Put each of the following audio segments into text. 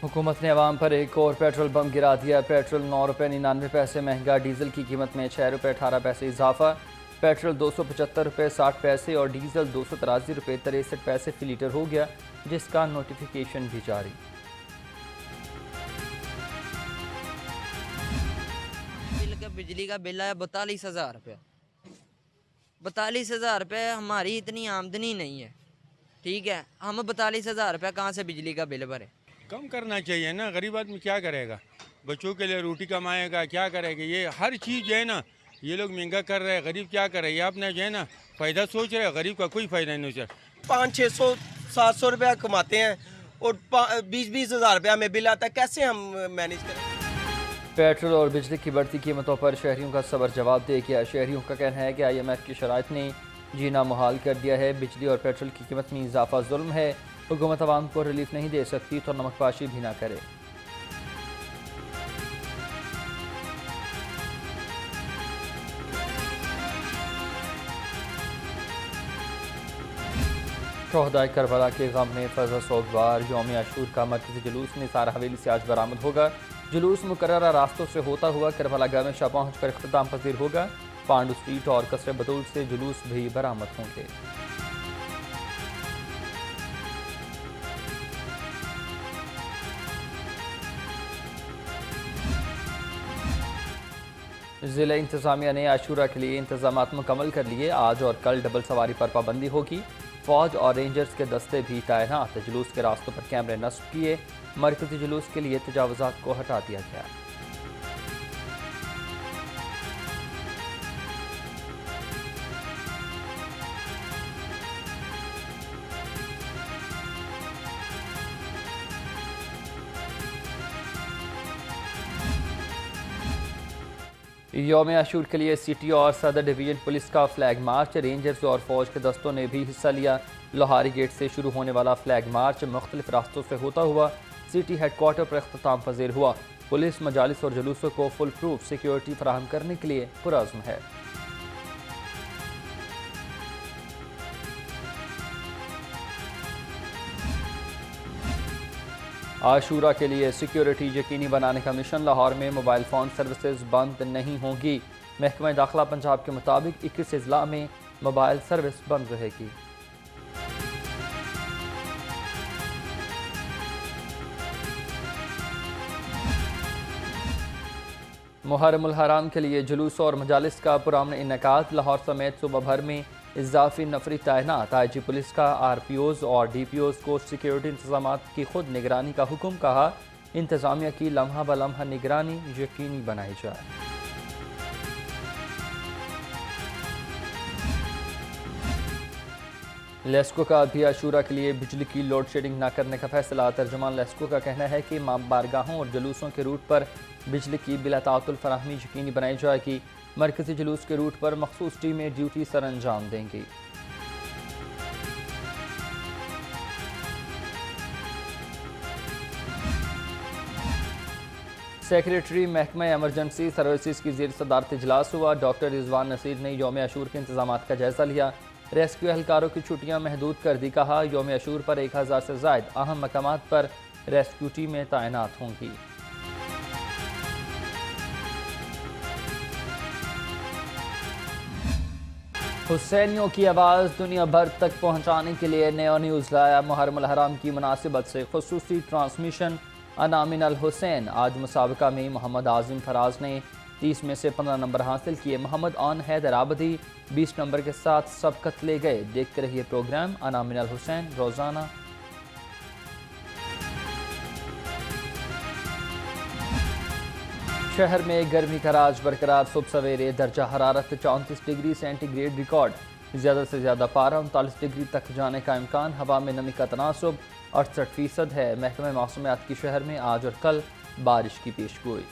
हुकूमत ने अवाम पर एक और पेट्रोल बम गिरा दिया। पेट्रोल 9 रुपये 99 पैसे महंगा, डीजल की कीमत में 6 रुपये 18 पैसे इजाफा। पेट्रोल 275 रुपये 60 पैसे और डीजल 283 रुपये 63 पैसे फी लीटर हो गया, जिसका नोटिफिकेशन भी जारी। बिजली का बिल आया 42,000 रुपये। 42,000 रुपये, हमारी इतनी आमदनी नहीं है। ठीक है, हम 42,000 रुपये कहाँ से बिजली का बिल भरे। कम करना चाहिए ना, गरीब आदमी क्या करेगा, बच्चों के लिए रोटी कमाएगा, क्या करेगा। ये हर चीज़ जो है ना ये लोग महंगा कर रहे हैं, गरीब क्या करे। ये आपने जो है ना फ़ायदा सोच रहे हैं, गरीब का कोई फ़ायदा नहीं सोच रहा। 500-600-700 रुपया कमाते हैं और 20-20 हज़ार रुपया हमें बिल आता है, कैसे हम मैनेज करें। पेट्रोल और बिजली की बढ़ती कीमतों पर शहरियों का सबर जवाब दे गया। शहरियों का कहना है कि IMF की शराइत ने जीना मुहाल कर दिया है। बिजली और पेट्रोल की कीमत में इजाफा जुल्म है। हुकूमत अवाम को रिलीफ नहीं दे सकती तो नमकपाशी भी ना करे। शोहदाए करबला के गम में फज़ा सोगवार यौम आशूर का मरकज़ी जुलूस निसार हवेली से आज बरामद होगा। जुलूस मुकर्ररा रास्तों से होता हुआ करबला गाह में शाह पहुँच कर इख्तिताम पजीर होगा। पांडू स्ट्रीट और कसरे बतूल से जुलूस भी बरामद होंगे। ज़िला इंतज़ामिया ने आशूरा के लिए इंतजाम मुकम्मल कर लिए। आज और कल डबल सवारी पर पाबंदी होगी। फौज और रेंजर्स के दस्ते भी तैनात। जुलूस के रास्तों पर कैमरे नस्ब किए। मरकजी जुलूस के लिए तजावुज़ात को हटा दिया गया। यौम आशूर के लिए सिटी और सदर डिवीजन पुलिस का फ्लैग मार्च। रेंजर्स और फौज के दस्तों ने भी हिस्सा लिया। लोहारी गेट से शुरू होने वाला फ्लैग मार्च मुख्तलिफ रास्तों से होता हुआ सिटी हेडक्वार्टर पर इख्तिताम पजीर हुआ। पुलिस मजालिस और जुलूसों को फुल प्रूफ सिक्योरिटी फराहम करने के लिए पुरअज़्म है। आशूरा के लिए सिक्योरिटी यकीनी बनाने का मिशन। लाहौर में मोबाइल फ़ोन सर्विसेज बंद नहीं होंगी। महकमा दाखिला पंजाब के मुताबिक 21 अजला में मोबाइल सर्विस बंद रहेगी। मुहर्रमुल हराम के लिए जुलूस और मजालिस का पुरअमन इनेकात। लाहौर समेत सूबा भर में इजाफी नफरी तैनात। IG पुलिस का RPOs और DPOs को सिक्योरिटी इंतजाम की खुद निगरानी का हुक्म। कहा, इंतजामिया की लम्हा ब लम्हा निगरानी यकीनी बनाई जाए। लेस्को का भी आशूरा के लिए बिजली की लोड शेडिंग न करने का फैसला। तर्जुमान लेस्को का कहना है कि बारगाहों और जुलूसों के रूट पर बिजली की बिला तातुल फराहमी यकीनी बनाई जाएगी। मरकजी जुलूस के रूट पर मखसूस टीमें ड्यूटी सर अंजाम देंगी। सेक्रेटरी महकमा एमरजेंसी सर्विसेज की ज़ेर सदारत इजलास हुआ। डॉक्टर रिजवान नसीर ने यौम आशूर के इंतजाम का जायजा लिया। रेस्क्यू एहलकारों की छुट्टियां महदूद कर दी। कहा, यौम आशूर पर 1000 से ज़ायद अहम मकामात पर रेस्क्यू टीमें तैनात होंगी। हुसैनियों की आवाज़ दुनिया भर तक पहुँचाने के लिए नया न्यूज़ लाया। मुहर्रमुल हराम की मुनासिबत से खुसूसी ट्रांसमिशन अनामिन अल हुसैन। आज मुसाबका में मोहम्मद आज़िम फराज ने 30 में से 15 नंबर हासिल किए। मोहम्मद आन हैदर आबदी 20 नंबर के साथ सबकत ले गए। देखते रहिए प्रोग्राम अनामिन अल हुसैन रोज़ाना। शहर में गर्मी का राज बरकरार। सुबह सवेरे दर्जा हरारत 34 डिग्री सेंटीग्रेड रिकॉर्ड। ज़्यादा से ज़्यादा पारा 39 डिग्री तक जाने का इम्कान। हवा में नमी का तनासुब 68% है। महकमे मौसमियात की शहर में आज और कल बारिश की पेशगोई।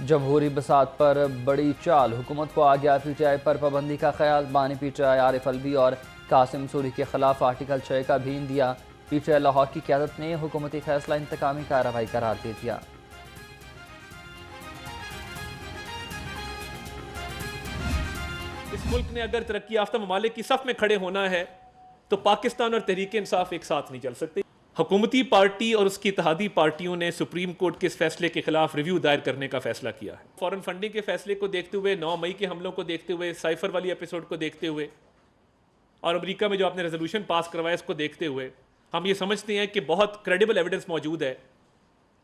जमहूरी बसात पर बड़ी चाल। हुकूमत को आ गया PTI पर पाबंदी का ख्याल। बानी PTI आरिफ अलवी और कासिम सूरी के खिलाफ आर्टिकल 6 का भीन दिया। PTI लाहौर की क़यादत ने हुकूमती फैसला इंतकामी कार्रवाई करार दे दिया। इस मुल्क ने अगर तरक्की याफ्ता ममालिक की सफ में खड़े होना है तो पाकिस्तान और तहरीक इंसाफ एक साथ नहीं चल सकते। हुकूमती पार्टी और उसकी इत्तेहादी पार्टियों ने सुप्रीम कोर्ट के इस फैसले के खिलाफ रिव्यू दायर करने का फैसला किया है। फॉरेन फंडिंग के फैसले को देखते हुए, 9 मई के हमलों को देखते हुए, साइफर वाली एपिसोड को देखते हुए और अमेरिका में जो आपने रेजोल्यूशन पास करवाया इसको देखते हुए हम ये समझते हैं कि बहुत क्रेडिबल एविडेंस मौजूद है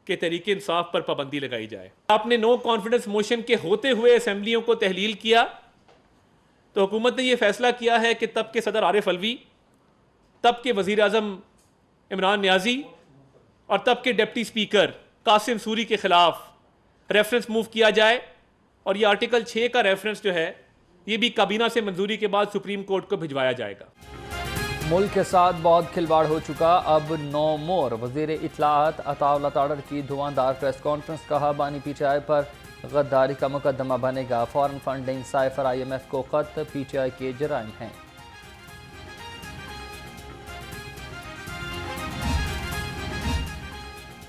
कि तहरीक इंसाफ पर पाबंदी लगाई जाए। आपने नो कॉन्फिडेंस मोशन के होते हुए असेंबलियों को तहलील किया तो हुकूमत ने यह फैसला किया है कि तब के सदर आरिफ अलवी, तब के वजीर आजम इमरान न्याजी और तब के डिप्टी स्पीकर कासिम सूरी के खिलाफ रेफरेंस मूव किया जाए और ये आर्टिकल 6 का रेफरेंस जो है ये भी काबीना से मंजूरी के बाद सुप्रीम कोर्ट को भिजवाया जाएगा। मुल्क के साथ बहुत खिलवाड़ हो चुका, अब नो मोर। वजीर इत्तलाआत अताउल्लाह ताड़र की धुआंधार प्रेस कॉन्फ्रेंस, कहा बानी पीटीआई पर गद्दारी का मुकदमा बनेगा। फॉरेन फंडिंग, साइफर IMF को खत, पीटीआई के जराइम हैं।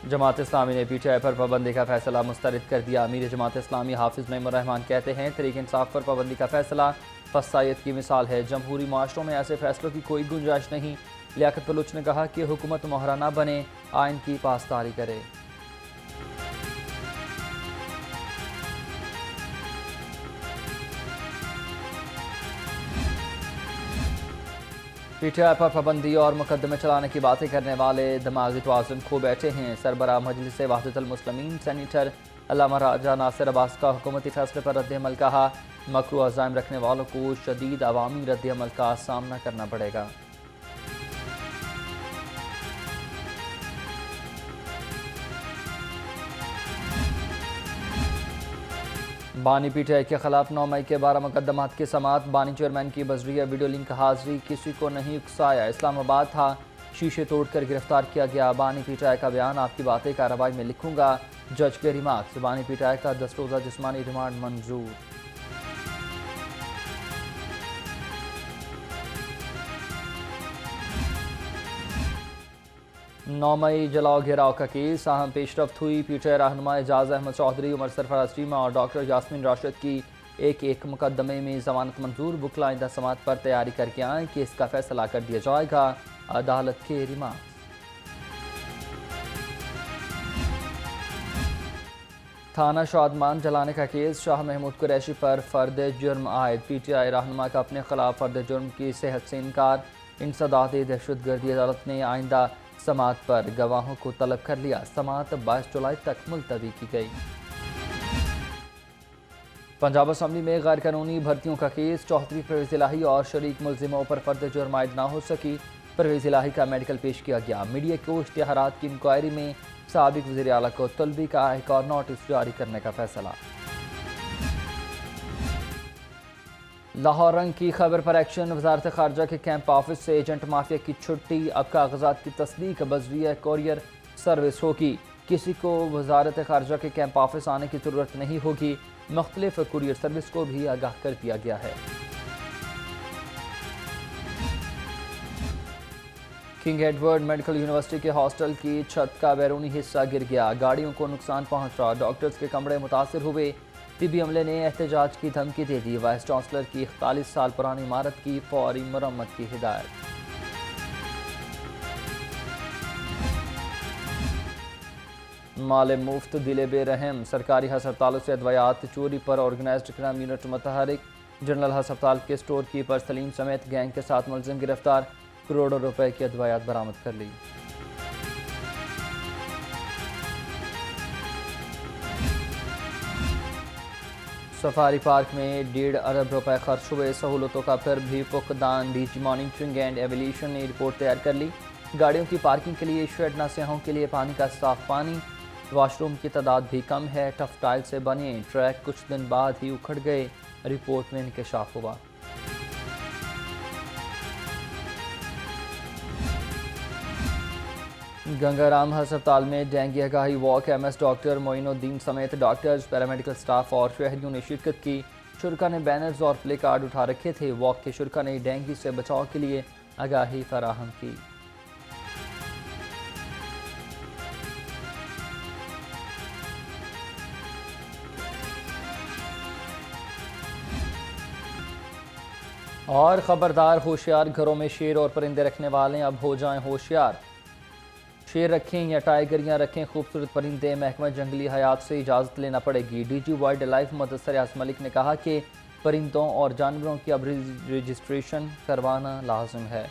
जमात इस्लामी ने पीटीआई पर पाबंदी का फैसला मुस्तरद कर दिया। अमीर जमात इस्लामी हाफिज मईमुर रहमान कहते हैं तहरीक इंसाफ पर पाबंदी का फैसला फसायत की मिसाल है। जमहूरी माशरों में ऐसे फैसलों की कोई गुंजाइश नहीं। लियाकत बलूच ने कहा कि हुकूमत मोहरा ना बने, आइन की पासदारी करे। पीटीआई पर पाबंदी और मुकदमे चलाने की बातें करने वाले दिमागी तवाज़ुन खो बैठे हैं। सरबराह मजलिस वहदतुल मुस्लिमीन सेनेटर अल्लामा राजा नासिर अब्बास का हुकूमती फैसले पर रद्द-ए-अमल, कहा मकरू अज़ाइम रखने वालों को शदीद अवामी रद्द-ए-अमल का सामना करना पड़ेगा। बानी पीटीआई के खिलाफ 9 मई के 12 मुकदमात की समाअत। बानी चेयरमैन की बजरिया वीडियो लिंक हाजिरी, किसी को नहीं उकसाया, इस्लामाबाद था, शीशे तोड़कर गिरफ्तार किया गया। बानी पीटीआई का बयान, आपकी बातें कार्रवाई में लिखूंगा। जज के रिमार्क्स, बानी पीटीआई का 10 रोज़ा जिस्मानी रिमांड मंजूर। नौ मई जलाओ घेराव का केस, अहम पेशरफ्त हुई। पीटीआई रहनुमा एजाज अहमद चौधरी, उमर सरफराज टीमा और डॉक्टर यास्मीन राशिद की एक मुकदमे में जमानत मंजूर। बुकला आइंदा समाअत पर तैयारी करके आए, केस का फैसला कर दिया जाएगा। अदालत के रिमार्क्स। थाना शादमान जलाने का केस, शाह महमूद कुरैशी पर फर्द जुर्म आयद। पीटीआई रहनुमा का अपने खिलाफ फर्द जुर्म की सेहत से इनकार। इंसदाद दहशतगर्दी अदालत ने आइंदा समाअत पर गवाहों को तलब कर लिया। समाअत 22 जुलाई तक मुलतवी की गई। पंजाब असम्बली में गैर कानूनी भर्तियों का केस, चौधरी परवेज इलाही और शरीक मुलजिमों पर फर्द जुर्म आयद ना हो सकी। परवेज इलाही का मेडिकल पेश किया गया। मीडिया को इश्तिहारात की इंक्वायरी में साबिक वज़ीर आला को तलबी का एक और नोटिस जारी करने का फैसला। लाहौर रंग की खबर पर एक्शन, वजारत खारजा के कैंप ऑफिस से एजेंट माफिया की छुट्टी। अब कागजात की तस्दीक बजरिया कोरियर सर्विस होगी। किसी को वजारत खारजा के कैंप ऑफिस आने की ज़रूरत नहीं होगी। मुख्तलिफ कुरियर सर्विस को भी आगाह कर दिया गया है। किंग एडवर्ड मेडिकल यूनिवर्सिटी के हॉस्टल की छत का बैरूनी हिस्सा गिर गया, गाड़ियों को नुकसान पहुंचा, डॉक्टर्स के कमरे मुतासिर हुए। तिबी अमले ने एहतजाज की धमकी दे दी। वाइस चांसलर की 41 साल पुरानी इमारत की फौरी मरम्मत की हिदायत। माले मुफ्त दिले बेरहम, सरकारी हस्पतालों से अदवायात चोरी पर ऑर्गेनाइज्ड क्राइम यूनिट मुतहरिक। जनरल हस्पताल के स्टोर कीपर सलीम समेत गैंग के 7 मुलजिम गिरफ्तार। करोड़ों रुपए की अदवायात बरामद कर ली। सफारी पार्क में 1.5 अरब रुपए खर्च हुए। सहूलतों का फिर भी फुकदान। डीजी मॉनिटरिंग एंड एविलेशन ने रिपोर्ट तैयार कर ली। गाड़ियों की पार्किंग के लिए शेड न सियाहों के लिए पानी का साफ पानी। वॉशरूम की तादाद भी कम है। टफ टाइल से बने ट्रैक कुछ दिन बाद ही उखड़ गए। रिपोर्ट में इंकशाफ हुआ। गंगाराम अस्पताल में डेंगू आगाही वॉक। MS डॉक्टर मोइनुद्दीन समेत डॉक्टर्स, पैरामेडिकल स्टाफ और शहरियों ने शिरकत की। शुरका ने बैनर्स और प्ले कार्ड उठा रखे थे। वॉक के शुरका ने डेंगू से बचाव के लिए आगाही फराहम की। और ख़बरदार होशियार, घरों में शेर और परिंदे रखने वाले अब हो जाएं होशियार। शेर रखें या टाइगर या रखें खूबसूरत परिंदे, महकमा जंगली हयात से इजाज़त लेना पड़ेगी। डीजी वाइल्ड लाइफ मुदस्सर यास मलिक ने कहा कि परिंदों और जानवरों की अब रजिस्ट्रेशन करवाना लाजिम है।